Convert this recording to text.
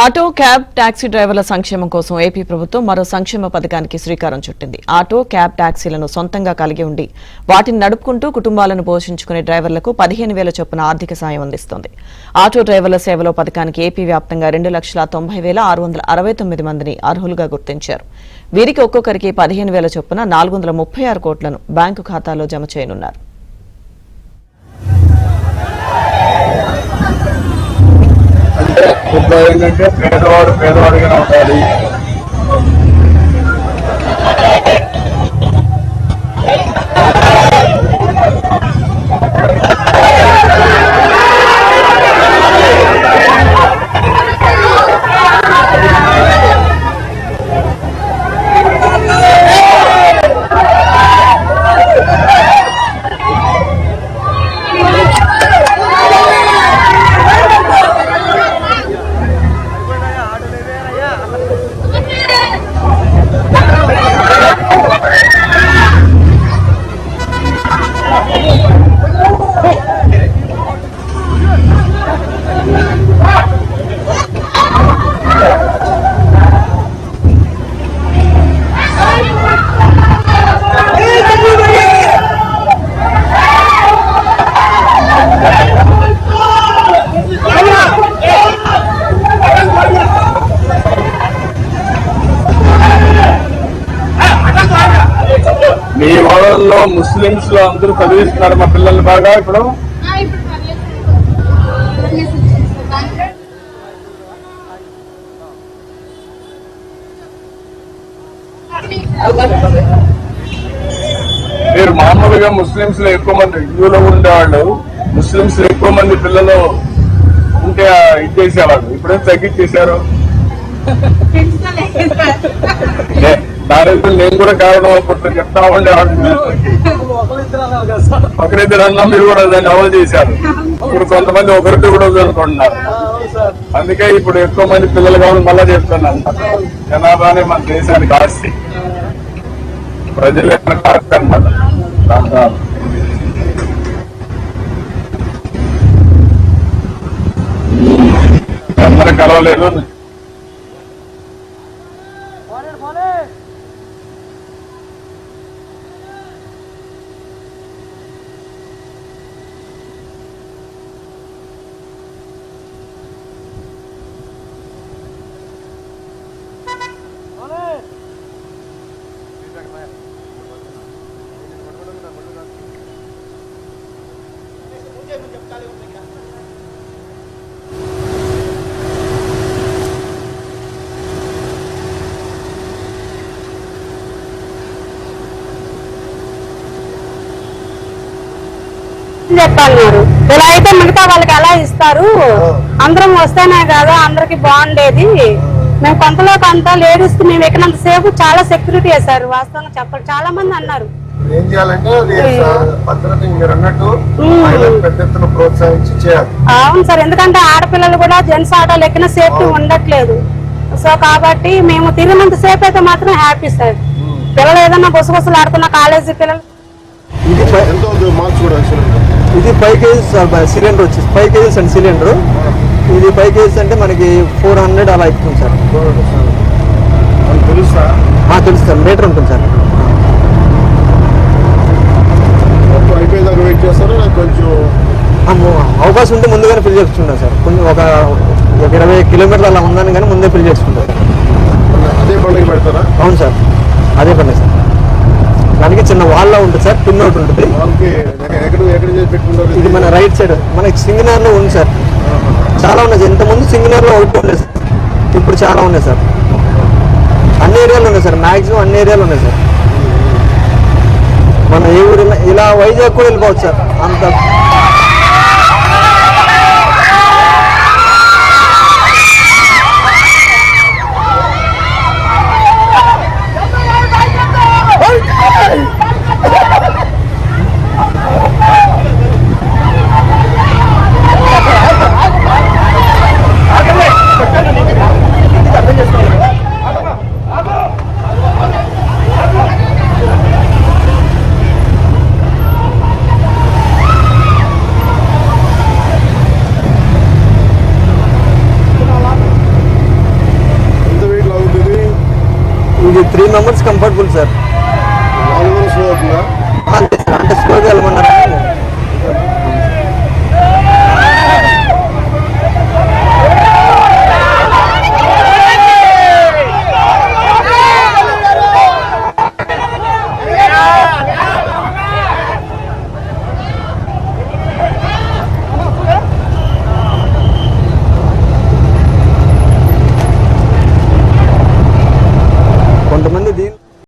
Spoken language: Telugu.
ఆటో క్యాబ్ టాక్సీ డ్రైవర్ల సంక్షేమం కోసం ఏపీ ప్రభుత్వం మరో సంక్షేమ పథకానికి శ్రీకారం చుట్టింది. ఆటో క్యాబ్ టాక్సీలను సొంతంగా కలిగి ఉండి వాటిని నడుపుకుంటూ కుటుంబాలను పోషించుకునే డ్రైవర్లకు 15,000 చొప్పున ఆర్థిక సాయం అందిస్తోంది. ఆటో డ్రైవర్ల సేవలో పథకానికి ఏపీ వ్యాప్తంగా 2,90,669 మందిని అర్హులుగా గుర్తించారు. వీరికి ఒక్కొక్కరికి 15,000 చొప్పున 436 కోట్లను బ్యాంకు ఖాతాలో జమ చేయనున్నారు. ఏంటంటే పేదవాడిగానే ఉండాలి. మీ వాళ్ళలో ముస్లింస్ లో అందరూ చదివిస్తున్నారు మా పిల్లల్ని బాగా. ఇప్పుడు మీరు మామూలుగా ముస్లింస్ లో ఎక్కువ మంది, హిందువులో ఉండేవాళ్ళు ముస్లింస్ లో ఎక్కువ మంది పిల్లలు ఉంటే ఇచ్చేసేవాళ్ళు. ఇప్పుడేం తగ్గించేశారు. దానికి నేను కూడా కారణం అనుకుంటున్నా, చెప్తా ఉండేవాడిని. ఒకరిద్దరు అన్నా మీరు కూడా దాన్ని అమలు చేశారు. ఇప్పుడు కొంతమంది ఒకరితో కూడా అనుకుంటున్నారు. అందుకే ఇప్పుడు ఎక్కువ మంది పిల్లలు కావాలని మళ్ళా చెప్తున్నాను. జనాభానే మన దేశానికి ఆస్తి, ప్రజల ఆస్తి అన్నమాట. అందరూ కలవలేదు. చెప్పన్నారు. ఇలా అయితే మిగతా వాళ్ళకి ఎలా ఇస్తారు? అందరం వస్తేనే కదా అందరికి బాగుండేది. మేము కొంతలో కొంత లేడీస్ కి మేము ఎక్కినంత సేపు చాలా సెక్యూరిటీ వేశారు. వాస్తవంగా చెప్పాలి, చాలా మంది అన్నారు. ఏం చేయాలంటే భద్రత మీరు అన్నట్టు పెద్ద ఎత్తున ప్రోత్సహించి చేయాలి. అవును సార్, ఎందుకంటే ఆడపిల్లలు కూడా జెంట్స్ ఆటోలు ఎక్కిన సేఫ్టీ ఉండట్లేదు. సో కాబట్టి మేము తిరిగినంత సేపు అయితే మాత్రం హ్యాపీ సార్. పిల్లలు ఏదన్నా గుసగుసలు ఆడుతున్న కాలేజీ పిల్లలు. ఇది 5 kgs సిలిండర్ వచ్చేసి 5 kgs అండ్ సిలిండర్. ఇది 5 kgs అంటే మనకి 400 అలా ఇస్తుంది సార్. తెలుసు సార్, మీటర్ ఉంటుంది సార్. అయిపోయేదాకా వెయిట్ చేస్తారా? కొంచెం అవకాశం ఉంటే ముందుగానే ఫిల్ చేసుకుంటాం సార్. కొంచెం ఒక 20 కిలోమీటర్లు అలా ఉందని కానీ ముందే ఫిల్ చేసుకుంటాం. అదే పండుగ పెడతారా? అవును సార్, అదే పండుగ సార్. దానికి చిన్న వాల్లో ఉంటుంది సార్, పిన్ అవుట్ ఉంటుంది. ఇది మన రైట్ సైడ్ మనకి సింగనర్లో ఉంది సార్. చాలా ఉన్నాయి. ఇంతకుముందు సింగనర్లో ఒకటి ఉన్నాయి సార్, ఇప్పుడు చాలా ఉన్నాయి సార్. అన్ని ఏరియాలు ఉన్నాయి సార్, మ్యాక్సిమం అన్ని ఏరియాలు ఉన్నాయి సార్. మన ఏ ఊరు ఇలా వైజాగ్ కూడా వెళ్ళిపోవచ్చు సార్. అంత మనకి 3 మెంబర్స్ కంఫర్టబుల్ సార్. నాలుగు స్లో అవుతుందా? అంటే స్లోగా